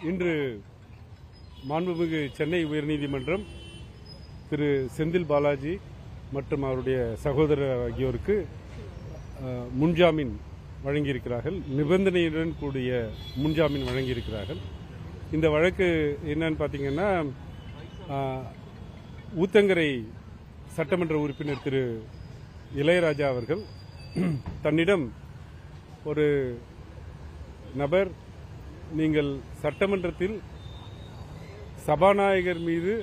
இன்று மாண்புமிகு சென்னை உயர்நீதிமன்றம் திரு செந்தில் பாலாஜி மற்றும் அவருடைய சகோதரர் ஆகியோருக்கு முன்ஜாமீன் வழங்கியிருக்கிறார்கள். நிபந்தனையுடன் கூடிய முன்ஜாமீன் வழங்கியிருக்கிறார்கள். இந்த வழக்கு என்னன்னு பார்த்தீங்கன்னா, ஊத்தங்கரை சட்டமன்ற உறுப்பினர் திரு இளையராஜா அவர்கள் தன்னிடம் ஒரு நபர், நீங்கள் சட்டமன்றத்தில் சபாநாயகர் மீது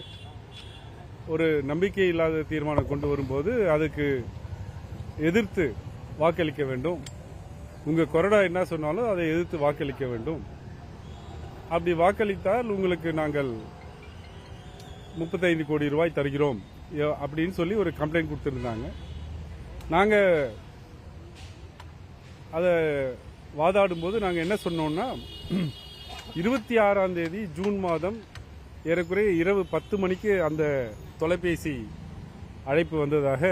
ஒரு நம்பிக்கை இல்லாத தீர்மானம் கொண்டு வரும்போது அதுக்கு எதிர்த்து வாக்களிக்க வேண்டும், உங்க கொறடா என்ன சொன்னாலும் அதை எதிர்த்து வாக்களிக்க வேண்டும், அப்படி வாக்களித்தால் உங்களுக்கு நாங்கள் 35 கோடி ரூபாய் தருகிறோம் அப்படின்னு சொல்லி ஒரு கம்ப்ளைண்ட் கொடுத்திருந்தாங்க. நாங்கள் அதை வாதாடும் போது நாங்கள் என்ன சொன்னோம்னா, 26ஆம் தேதி ஜூன் மாதம் ஏறக்குறைய இரவு 10 மணிக்கு அந்த தொலைபேசி அழைப்பு வந்ததாக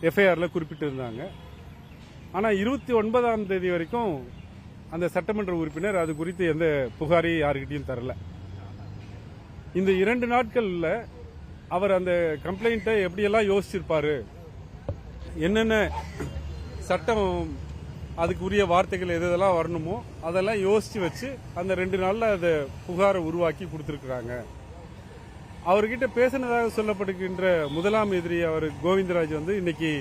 எஃப்ஐஆர்ல குறிப்பிட்டிருந்தாங்க. ஆனால் 29ஆம் தேதி வரைக்கும் அந்த சட்டமன்ற உறுப்பினர் அது குறித்து எந்த புகாரையும் யாருக்கிட்டையும் தரல. இந்த 2 நாட்கள்ல அவர் அந்த கம்ப்ளைண்ட்டை எப்படியெல்லாம் யோசிச்சிருப்பாரு, என்னென்ன சட்டம் அதுக்கு உரிய வார்த்தைகள் எதெல்லாம் வரணுமோ அதெல்லாம் யோசிச்சு வச்சு அந்த 2 நாள்ல அதை புகாரை உருவாக்கி கொடுத்திருக்கிறாங்க. அவர்கிட்ட பேசினதாக சொல்லப்படுகின்ற முதலாம் எதிரி அவர் கோவிந்தராஜ் இன்னைக்கு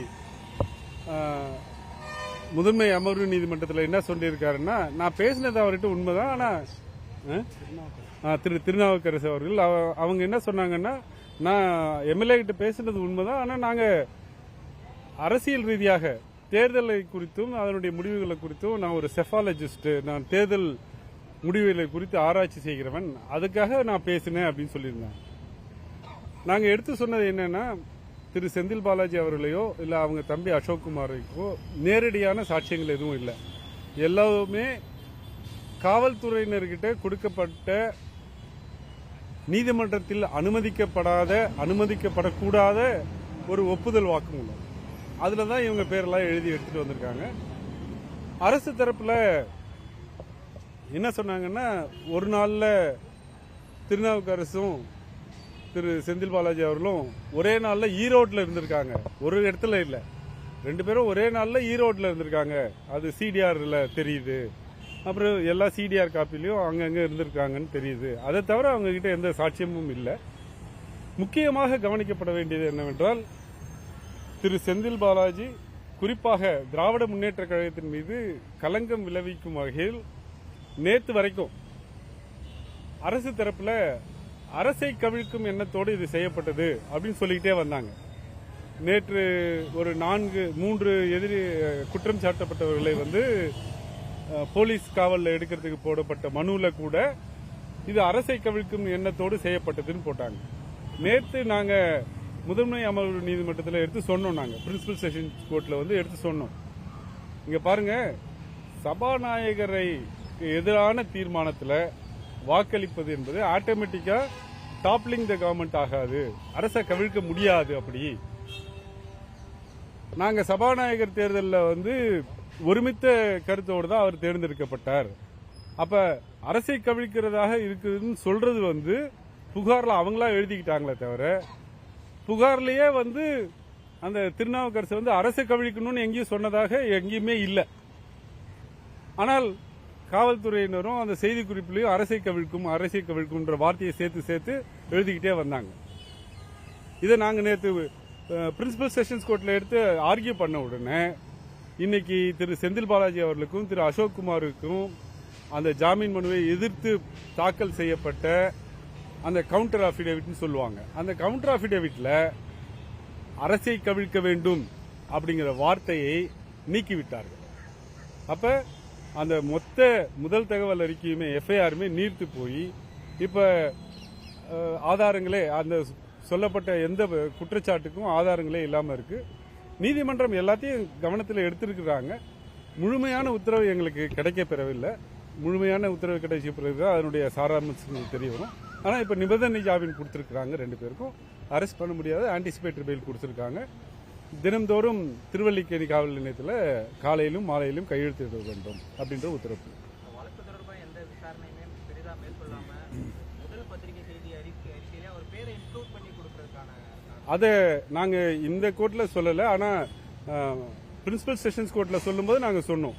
முதன்மை அமர்வு நீதிமன்றத்தில் என்ன சொல்லியிருக்காருன்னா, நான் பேசினது அவர்கிட்ட உண்மைதான், ஆனா திரு திருநாவுக்கரசு அவர்கள் அவங்க என்ன சொன்னாங்கன்னா, நான் எம்எல்ஏ கிட்ட பேசினது உண்மைதான், ஆனா நாங்க அரசியல் ரீதியாக தேர்தலை குறித்தும் அதனுடைய முடிவுகளை குறித்தும் நான் ஒரு செஃபாலஜிஸ்ட், நான் தேர்தல் முடிவுகளை குறித்து ஆராய்ச்சி செய்கிறவன், அதுக்காக நான் பேசினேன் அப்படின்னு சொல்லியிருந்தேன். நாங்க எடுத்து சொன்னது என்னன்னா, திரு செந்தில் பாலாஜி அவர்களையோ இல்ல அவங்க தம்பி அசோக்குமாரைக்கோ நேரடியான சாட்சியங்கள் எதுவும் இல்லை. எல்லாமே காவல்துறையினர்கிட்ட கொடுக்கப்பட்ட நீதிமன்றத்தில் அனுமதிக்கப்படக்கூடாத ஒரு ஒப்புதல் வாக்குமூலம், அதுலதான் இவங்க பேரெல்லாம் எழுதி எடுத்துட்டு வந்திருக்காங்க. அரசு தரப்புல என்ன சொன்னாங்கன்னா, ஒரு நாள்ல திருநாவுக்கரசும் திரு செந்தில் பாலாஜி அவர்களும் ஒரே நாள்ல ஈரோட்ல இருந்திருக்காங்க, ஒரு இடத்துல இல்ல, 2 பேரும் ஒரே நாள்ல ஈரோட்ல இருந்திருக்காங்க, அது சிடிஆர்ல தெரியுது, அப்புறம் எல்லா சிடிஆர் காப்பிலையும் அங்கங்க இருந்திருக்காங்கன்னு தெரியுது. அதை தவிர அவங்க கிட்ட எந்த சாட்சியமும் இல்லை. முக்கியமாக கவனிக்கப்பட வேண்டியது என்னவென்றால், திரு செந்தில் பாலாஜி குறிப்பாக திராவிட முன்னேற்ற கழகத்தின் மீது களங்கம் விளைவிக்கும் வகையில் நேற்று வரைக்கும் அரசு தரப்புல அரசை கவிழ்க்கும் எண்ணத்தோடு இது செய்யப்பட்டது அப்படின்னு சொல்லிக்கிட்டே வந்தாங்க. நேற்று ஒரு 3 எதிரி குற்றம் சாட்டப்பட்டவர்களை போலீஸ் காவலில் எடுக்கிறதுக்கு போடப்பட்ட மனுவில் கூட இது அரசை கவிழ்க்கும் எண்ணத்தோடு செய்யப்பட்டதுன்னு போட்டாங்க. நேற்று நாங்க முதன்மை அமர்வு நீதிமன்றத்தில் எடுத்து சொன்னோம், நாங்க பிரின்சிபல் செஷன்ஸ் கோர்ட்ல எடுத்து சொன்னோம், இங்க பாருங்க, சபாநாயகரை எதிரான தீர்மானத்தில் வாக்களிப்பது என்பது ஆட்டோமேட்டிக்கா டாப்லிங் த கவர்மெண்ட் ஆகாது, அரசை கவிழ்க்க முடியாது. அப்படி நாங்க சபாநாயகர் தேர்தலில் ஒருமித்த கருத்தோடு தான் அவர் தேர்ந்தெடுக்கப்பட்டார். அப்ப அரசை கவிழ்க்கிறதாக இருக்குதுன்னு சொல்றது புகார்ல அவங்களா எழுதிக்கிட்டாங்களே தவிர, புகார்லயே அந்த திருநாவுக்கரசு அரசை கவிழ்க்கணும்னு எங்கேயும் சொன்னதாக எங்கேயுமே இல்லை. ஆனால் காவல்துறையினரும் அந்த செய்தி குறிப்பிலையும் அரசை கவிழ்க்கும்ன்ற வார்த்தையை சேர்த்து எழுதிக்கிட்டே வந்தாங்க. இதை நாங்க நேற்று பிரின்சிபல் செஷன்ஸ் கோர்ட்ல எடுத்து ஆர்கியூ பண்ண உடனே இன்னைக்கு திரு செந்தில் பாலாஜி அவர்களுக்கும் திரு அசோக்குமாருக்கும் அந்த ஜாமீன் மனுவை எதிர்த்து தாக்கல் செய்யப்பட்ட அந்த கவுண்டர் அபிடேவிட்னு சொல்லுவாங்க, அந்த கவுண்டர் அபிடேவிட்ல அரசை கவிழ்க்க வேண்டும் அப்படிங்கிற வார்த்தையை நீக்கிவிட்டார்கள். அப்ப அந்த மொத்த முதல் தகவல் அறிக்கையுமே எஃப்ஐஆருமே நீர்த்து போய் இப்ப ஆதாரங்களே, அந்த சொல்லப்பட்ட எந்த குற்றச்சாட்டுக்கும் ஆதாரங்களே இல்லாம இருக்கு. நீதிமன்றம் எல்லாத்தையும் கவனத்தில் எடுத்திருக்கிறாங்க. முழுமையான உத்தரவு எங்களுக்கு கிடைக்க பெறவில்லை. முழுமையான உத்தரவு கிடைச்ச பிறகுதான் அதனுடைய சாராம்சங்கள் தெரிய வரும். ஆனா இப்ப நிபந்தனை ஜாமீன் கொடுத்திருக்காங்க, 2 பேருக்கும் அரெஸ்ட் பண்ண முடியாத ஆன்டிசிபேட்டரி பெயில் கொடுத்திருக்காங்க. தினந்தோறும் திருவல்லிக்கேணி காவல் நிலையத்தில் காலையிலும் மாலையிலும் கையெழுத்திட வேண்டும் அப்படின்ற உத்தரவு. மேற்கொள்ளாம முதல் பத்திரிகை செய்தி அறிக்கையில அவர் பேரை இன்க்ளூட் பண்ணி கொடுக்கறதுக்கான அதை நாங்கள் இந்த கோர்ட்டில் சொல்லலை. ஆனால் பிரின்சிபல் செஷன்ஸ் கோர்ட்டில் சொல்லும்போது நாங்கள் சொன்னோம்.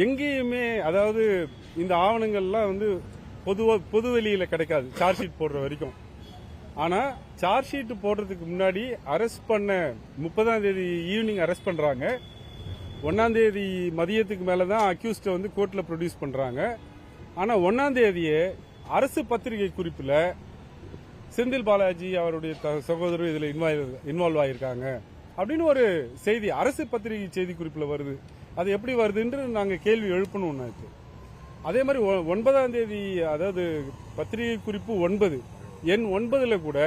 எங்கேயுமே அதாவது இந்த ஆவணங்கள்லாம் வந்து பொது வெளியில் கிடைக்காது சார்ஜ் ஷீட் போடுற வரைக்கும். ஆனால் சார்ஜ் ஷீட் போடுறதுக்கு முன்னாடி அரெஸ்ட் பண்ண 30ஆம் தேதி ஈவினிங் அரெஸ்ட் பண்ணுறாங்க. 1ஆம் தேதி மதியத்துக்கு மேலே தான் அக்யூஸ்டை வந்து கோர்ட்டில் ப்ரொடியூஸ் பண்ணுறாங்க. ஆனால் 1ஆம் தேதியே அரசு பத்திரிகை குறிப்பில் செந்தில் பாலாஜி அவருடைய சகோதரர் இதில் இன்வால்வ் ஆகியிருக்காங்க அப்படின்னு ஒரு செய்தி அரசு பத்திரிகை செய்தி குறிப்பில் வருது. அது எப்படி வருதுன்னு நாங்கள் கேள்வி எழுப்பணும். அதே மாதிரி 9ஆம் தேதி அதாவது பத்திரிகை குறிப்பு 9 எண் 9ல் கூட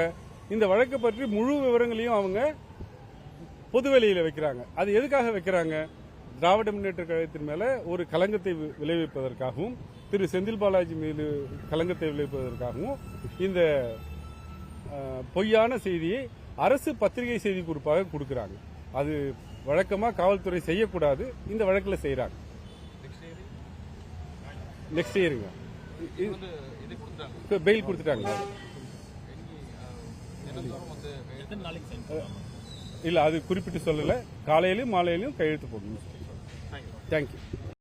இந்த வழக்கை பற்றி முழு விவரங்களையும் அவங்க பொதுவெளியில் வைக்கிறாங்க. அது எதுக்காக வைக்கிறாங்க? திராவிட முன்னேற்ற கழகத்தின் மேல ஒரு களங்கத்தை விளைவிப்பதற்காகவும் திரு செந்தில் பாலாஜி மீது களங்கத்தை விளைவிப்பதற்காகவும் இந்த பொய்யான செய்தியை அரசு பத்திரிகை செய்தி குறிப்பாக கொடுக்கிறாங்க. அது வழக்கமா காவல்துறை செய்யக்கூடாது, இந்த வழக்கில் செய்யறாங்க. நெக்ஸ்ட் இயருங்க பெயில் கொடுத்துட்டாங்க. இல்ல அது குறிப்பிட்டு சொல்லல. காலையிலும் மாலையிலும் கையெழுத்து போடணும். தேங்க்யூ.